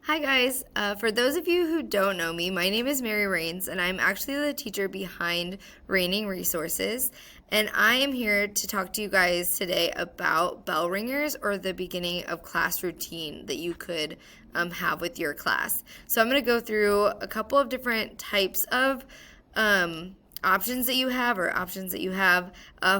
Hi guys. For those of you who don't know me, my name is Mary Rains, and I'm actually the teacher behind Raining Resources. And I am here to talk to you guys today about bell ringers or the beginning of class routine that you could have with your class. So I'm going to go through a couple of different types of options that you have or options that you have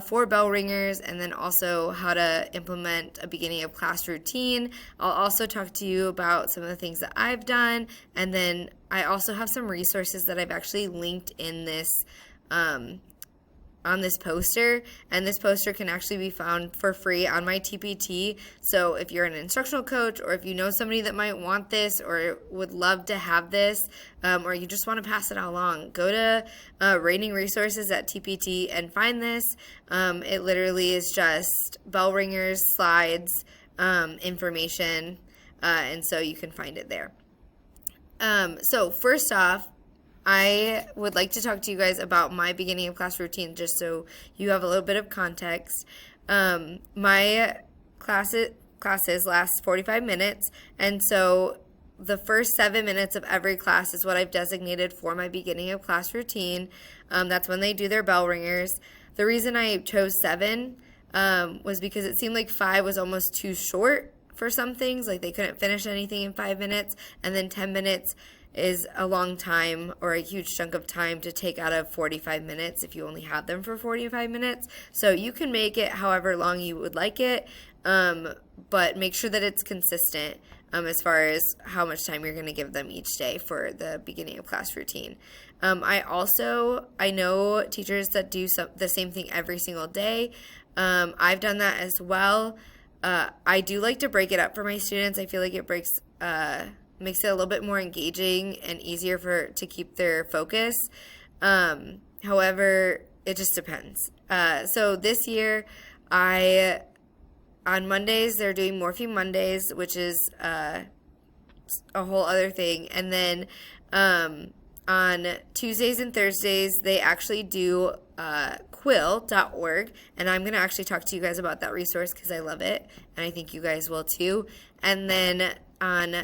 for bell ringers, and then also how to implement a beginning of class routine. I'll also talk to you about some of the things that I've done, and then I also have some resources that I've actually linked in this on this poster, and this poster can actually be found for free on my TPT. So if you're an instructional coach, or if you know somebody that might want this or would love to have this, or you just want to pass it along, go to Raining Resources at TPT and find this. It literally is just bell ringers, slides, information, and so you can find it there. So first off, I would like to talk to you guys about my beginning of class routine, just so you have a little bit of context. My classes last 45 minutes, and so the first 7 minutes of every class is what I've designated for my beginning of class routine. That's when they do their bell ringers. The reason I chose 7 was because it seemed like 5 was almost too short for some things, like they couldn't finish anything in 5 minutes, and then 10 minutes is a long time or a huge chunk of time to take out of 45 minutes if you only have them for 45 minutes. So you can make it however long you would like it, but make sure that it's consistent as far as how much time you're going to give them each day for the beginning of class routine. I know teachers that do the same thing every single day. I've done that as well. I do like to break it up for my students. I feel like it makes it a little bit more engaging and easier to keep their focus. However, it just depends. So this year, on Mondays, they're doing Morphine Mondays, which is a whole other thing. And then on Tuesdays and Thursdays, they actually do quill.org, and I'm going to actually talk to you guys about that resource because I love it, and I think you guys will too. And then on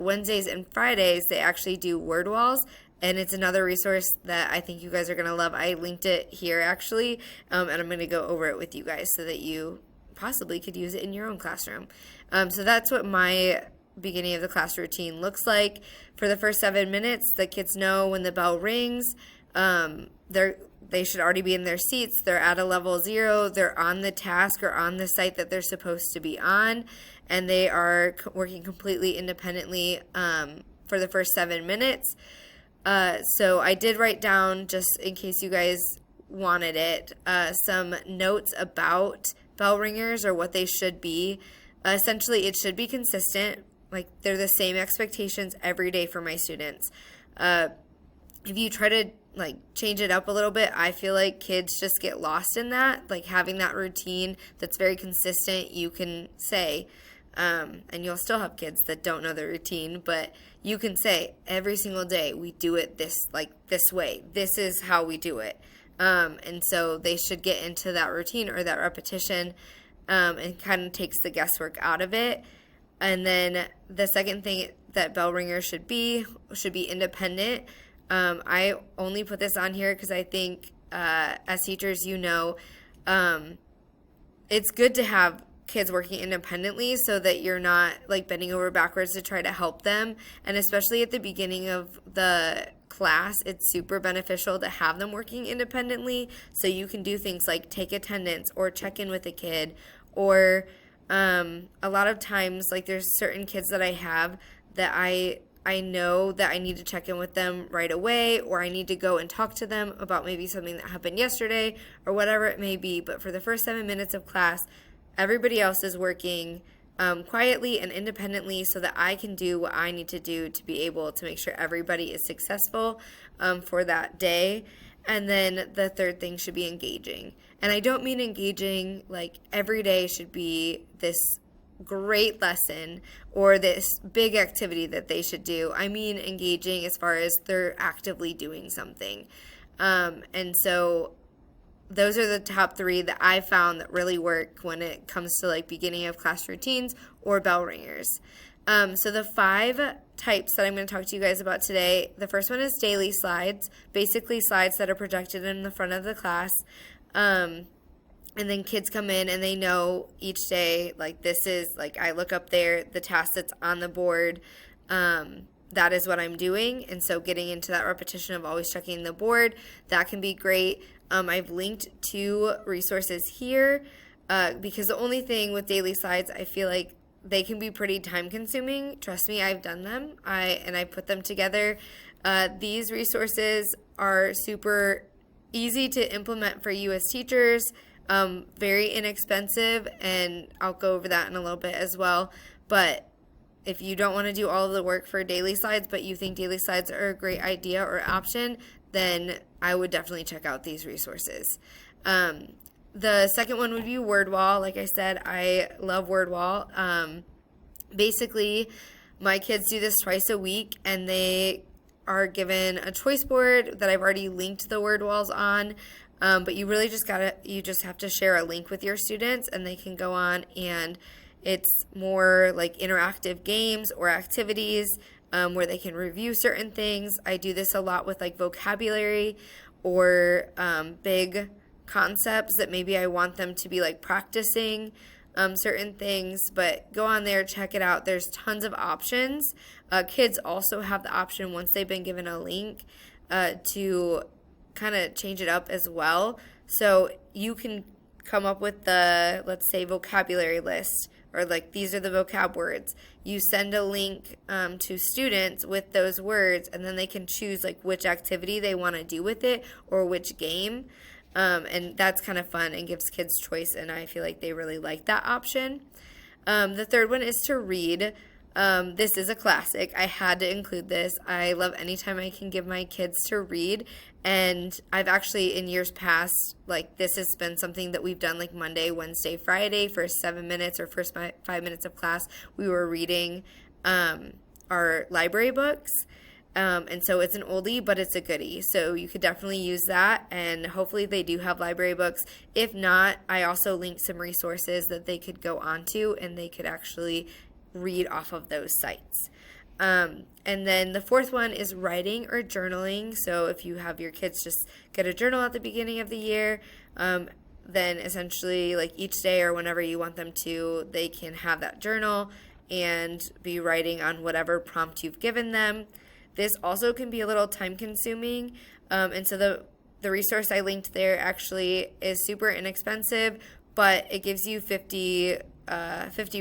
Wednesdays and Fridays, they actually do word walls, and it's another resource that I think you guys are going to love. I linked it here actually, and I'm going to go over it with you guys so that you possibly could use it in your own classroom. So that's what my beginning of the class routine looks like. For the first 7 minutes, the kids know when the bell rings, they should already be in their seats. They're at a level 0. They're on the task or on the site that they're supposed to be on, and they are working completely independently for the first 7 minutes. So I did write down, just in case you guys wanted it, some notes about bell ringers or what they should be. Essentially, it should be consistent. Like, they're the same expectations every day for my students. If you try to change it up a little bit, I feel like kids just get lost in that. Like, having that routine that's very consistent, you can say, and you'll still have kids that don't know the routine, but you can say every single day we do it this way. This is how we do it. And so they should get into that routine or that repetition, and kind of takes the guesswork out of it. And then the second thing that bell ringer should be independent. I only put this on here because I think as teachers, it's good to have kids working independently so that you're not bending over backwards to try to help them. And especially at the beginning of the class, it's super beneficial to have them working independently, so you can do things like take attendance or check in with a kid, or a lot of times, there's certain kids that I have that I know that I need to check in with them right away, or I need to go and talk to them about maybe something that happened yesterday or whatever it may be. But for the first 7 minutes of class, everybody else is working quietly and independently so that I can do what I need to do to be able to make sure everybody is successful for that day. And then the third thing should be engaging. And I don't mean engaging every day should be this great lesson or this big activity that they should do. I mean engaging as far as they're actively doing something. And so those are the top 3 that I found that really work when it comes to beginning of class routines or bell ringers. So the 5 types that I'm going to talk to you guys about today, the first one is daily slides, basically slides that are projected in the front of the class. And then kids come in and they know each day, like this is, like I look up there, the task that's on the board, that is what I'm doing. And so getting into that repetition of always checking the board, that can be great. I've linked 2 resources here because the only thing with daily slides, I feel like they can be pretty time consuming. Trust me, I've done them. I put them together. These resources are super easy to implement for you as teachers. Very inexpensive, and I'll go over that in a little bit as well. But if you don't want to do all of the work for daily slides, but you think daily slides are a great idea or option, then I would definitely check out these resources. The second one would be WordWall. Like I said, I love WordWall. Basically, my kids do this twice a week, and they are given a choice board that I've already linked the word walls on. But you really just have to share a link with your students, and they can go on, and it's more like interactive games or activities where they can review certain things. I do this a lot with like vocabulary or big concepts that maybe I want them to be like practicing certain things, but go on there, check it out. There's tons of options. Kids also have the option, once they've been given a link, to kind of change it up as well. So you can come up with the, let's say, vocabulary list, or like these are the vocab words. You send a link to students with those words, and then they can choose like which activity they want to do with it or which game. And that's kind of fun and gives kids choice, and I feel like they really like that option. The third one is to read. This is a classic. I had to include this. I love anytime I can give my kids to read, and I've actually in years past, like this has been something that we've done like Monday, Wednesday, Friday, first 7 minutes or first 5 minutes of class, we were reading our library books. And so it's an oldie, but it's a goodie. So you could definitely use that, and hopefully they do have library books. If not, I also linked some resources that they could go onto, and they could actually read off of those sites. And then the fourth one is writing or journaling. So if you have your kids just get a journal at the beginning of the year, then essentially like each day or whenever you want them to, they can have that journal and be writing on whatever prompt you've given them. This also can be a little time consuming. And so the resource I linked there actually is super inexpensive, but it gives you 50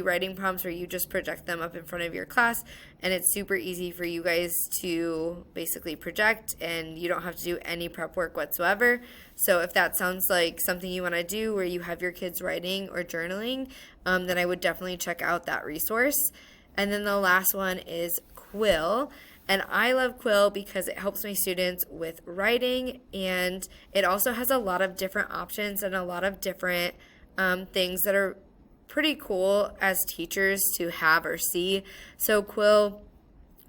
writing prompts where you just project them up in front of your class, and it's super easy for you guys to basically project, and you don't have to do any prep work whatsoever. So if that sounds like something you want to do where you have your kids writing or journaling, then I would definitely check out that resource. And then the last one is Quill. And I love Quill because it helps my students with writing, and it also has a lot of different options and a lot of different things that are pretty cool as teachers to have or see. So Quill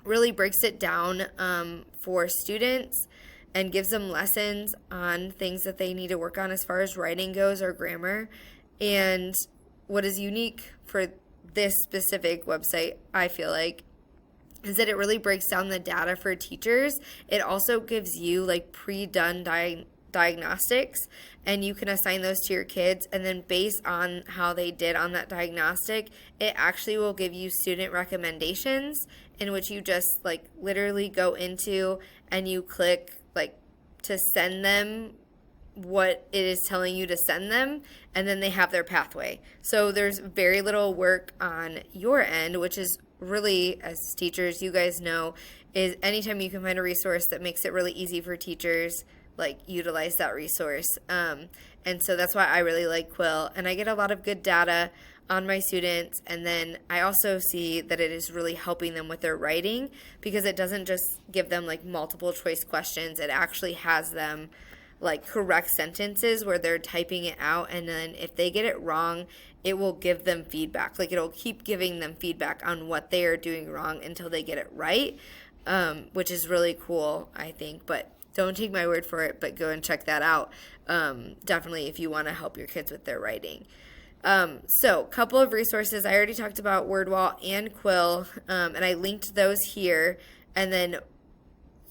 really breaks it down for students and gives them lessons on things that they need to work on as far as writing goes or grammar. And what is unique for this specific website, I feel like, is that it really breaks down the data for teachers. It also gives you like pre-done diagnostics, and you can assign those to your kids, and then based on how they did on that diagnostic, it actually will give you student recommendations, in which you just like literally go into and you click like to send them what it is telling you to send them, and then they have their pathway. So there's very little work on your end, which is really, as teachers, you guys know, is anytime you can find a resource that makes it really easy for teachers, like utilize that resource. And so that's why I really like Quill, and I get a lot of good data on my students. And then I also see that it is really helping them with their writing, because it doesn't just give them like multiple choice questions. It actually has them like correct sentences where they're typing it out, and then if they get it wrong, it will give them feedback. Like it'll keep giving them feedback on what they are doing wrong until they get it right, which is really cool, I think. But don't take my word for it, but go and check that out. Definitely if you want to help your kids with their writing. So couple of resources. I already talked about WordWall and Quill, and I linked those here. And then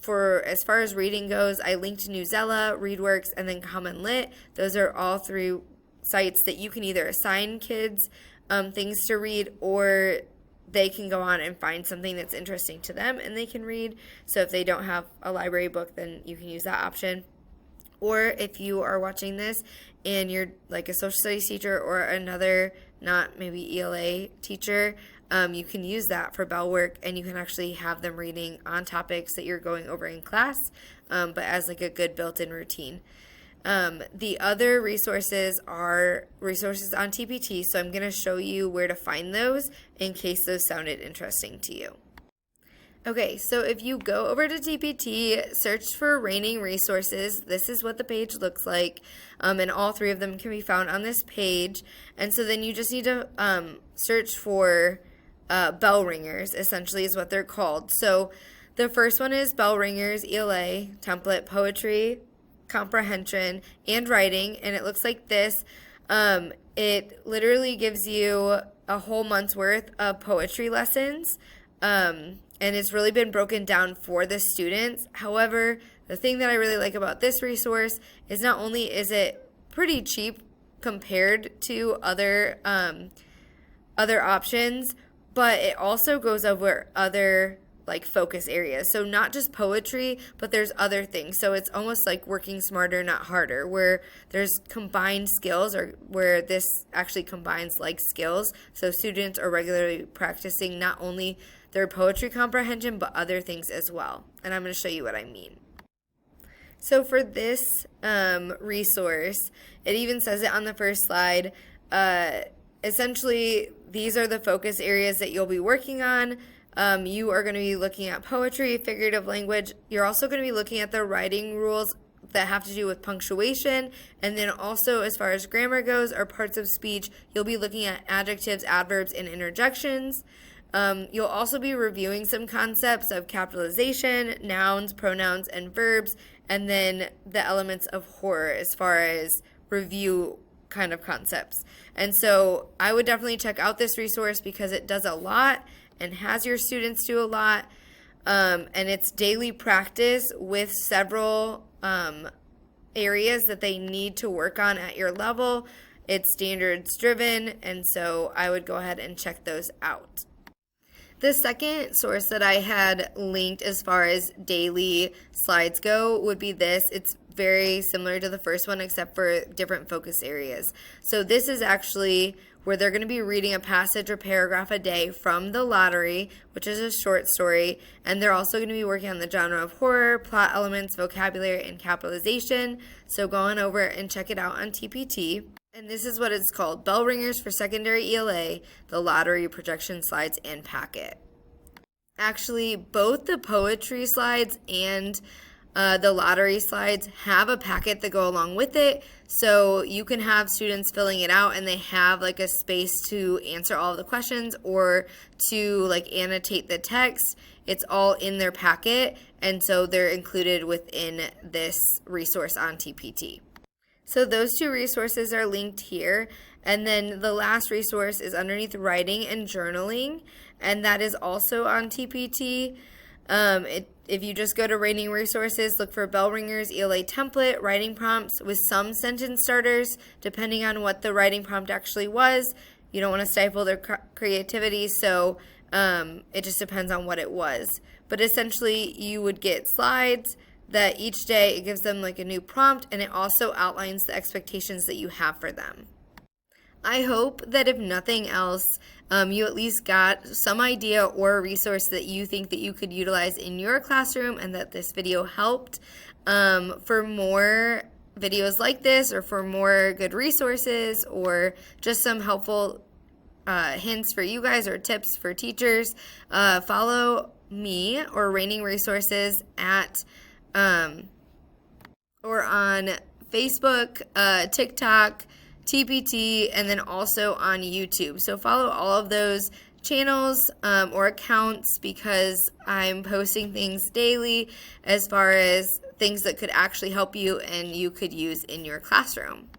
for as far as reading goes, I linked Newsela, ReadWorks, and then Common Lit. Those are all three sites that you can either assign kids things to read, or they can go on and find something that's interesting to them and they can read. So if they don't have a library book, then you can use that option. Or if you are watching this and you're like a social studies teacher or another, not maybe ELA teacher, you can use that for bell work, and you can actually have them reading on topics that you're going over in class, but as like a good built-in routine. The other resources are resources on TPT, so I'm going to show you where to find those in case those sounded interesting to you. Okay, so if you go over to TPT, search for Raining Resources, this is what the page looks like, and all three of them can be found on this page. And so then you just need to search for bell ringers, essentially is what they're called. So the first one is Bell Ringers ELA template poetry, comprehension, and writing, and it looks like this. It literally gives you a whole month's worth of poetry lessons, and it's really been broken down for the students. However, the thing that I really like about this resource is not only is it pretty cheap compared to other options, but it also goes over other like focus areas. So not just poetry, but there's other things. So it's almost like working smarter, not harder, where there's combined skills, or where this actually combines like skills. So students are regularly practicing not only their poetry comprehension, but other things as well. And I'm going to show you what I mean. So for this resource, it even says it on the first slide. Essentially, these are the focus areas that you'll be working on. You are going to be looking at poetry, figurative language. You're also going to be looking at the writing rules that have to do with punctuation. And then also, as far as grammar goes, or parts of speech, you'll be looking at adjectives, adverbs, and interjections. You'll also be reviewing some concepts of capitalization, nouns, pronouns, and verbs, and then the elements of horror as far as review kind of concepts. And so I would definitely check out this resource because it does a lot and has your students do a lot, and it's daily practice with several areas that they need to work on at your level. It's standards driven, and so I would go ahead and check those out. The second source that I had linked as far as daily slides go would be this. It's very similar to the first one except for different focus areas. So this is actually where they're going to be reading a passage or paragraph a day from The Lottery, which is a short story, and they're also going to be working on the genre of horror, plot elements, vocabulary, and capitalization. So go on over and check it out on TPT. And this is what it's called, Bell Ringers for Secondary ELA, The Lottery Projection Slides and Packet. Actually, both the poetry slides and the lottery slides have a packet that go along with it, so you can have students filling it out and they have like a space to answer all of the questions or to like annotate the text. It's all in their packet, and so they're included within this resource on TPT. So those two resources are linked here, and then the last resource is underneath writing and journaling, and that is also on TPT. If you just go to Raining Resources, look for Bell Ringers ELA template, writing prompts with some sentence starters, depending on what the writing prompt actually was. You don't want to stifle their creativity, so it just depends on what it was. But essentially, you would get slides that each day it gives them like a new prompt, and it also outlines the expectations that you have for them. I hope that if nothing else, you at least got some idea or a resource that you think that you could utilize in your classroom and that this video helped. For more videos like this, or for more good resources, or just some helpful hints for you guys or tips for teachers, follow me or Raining Resources at or on Facebook, TikTok, TPT, and then also on YouTube. So follow all of those channels or accounts because I'm posting things daily as far as things that could actually help you and you could use in your classroom.